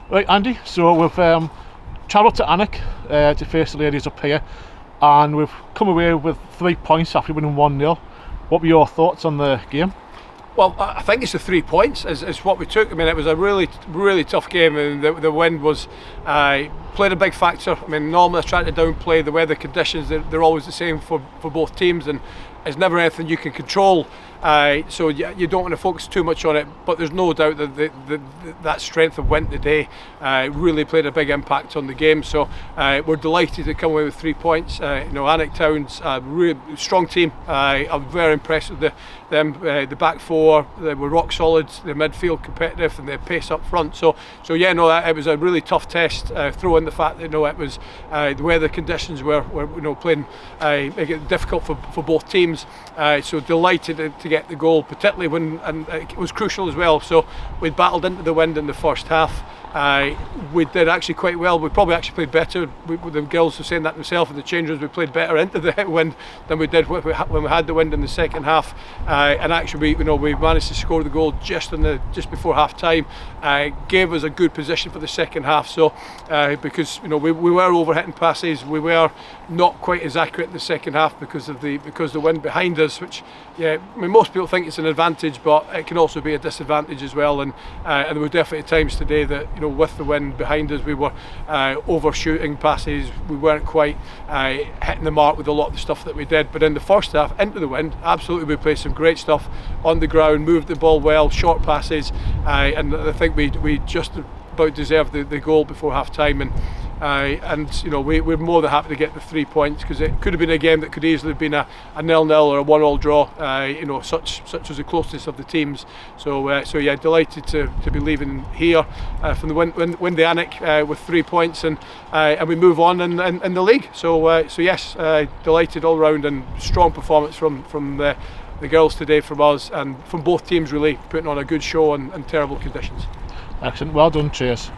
Right, Andy, so we've travelled to Alnwick to face the ladies up here, and we've come away with 3 points after winning 1-0. What were your thoughts on the game? Well, I think it's the 3 points is what we took. I mean, it was a really tough game, and the wind was played a big factor. I mean, normally I try to downplay the weather conditions. They're always the same for both teams, and it's never anything you can control. So you don't want to focus too much on it, but there's no doubt that that strength of wind today really played a big impact on the game. So we're delighted to come away with 3 points. Alnwick Town's a really strong team. I'm very impressed with them. The back four, they were rock solid. The midfield competitive, and their pace up front. So it was a really tough test. Throw in the fact that it was the weather conditions were playing making it difficult for both teams. So delighted to get the goal, particularly and it was crucial as well. So we battled into the wind in the first half. We did actually quite well. We probably actually played better. The girls were saying that themselves in the change rooms. We played better into the wind than we did when we had the wind in the second half. And actually, we managed to score the goal just before half time. Gave us a good position for the second half. So because we were overhitting passes, we were not quite as accurate in the second half because the wind behind us, which most people think it's an advantage, but it can also be a disadvantage as well. And there were definitely times today that with the wind behind us, we were overshooting passes. We weren't quite hitting the mark with a lot of the stuff that we did. But in the first half, into the wind, absolutely we played some great stuff on the ground, moved the ball well, short passes, and I think we just about deserved the goal before half time. And we're more than happy to get the 3 points, because it could have been a game that could easily have been a 0-0 or a 1-1 draw. Such was the closeness of the teams. So delighted to be leaving here from the win the Alnwick with 3 points, and we move on in the league. So yes, delighted all round, and strong performance from the girls today, from us and from both teams, really putting on a good show in terrible conditions. Excellent, well done, cheers.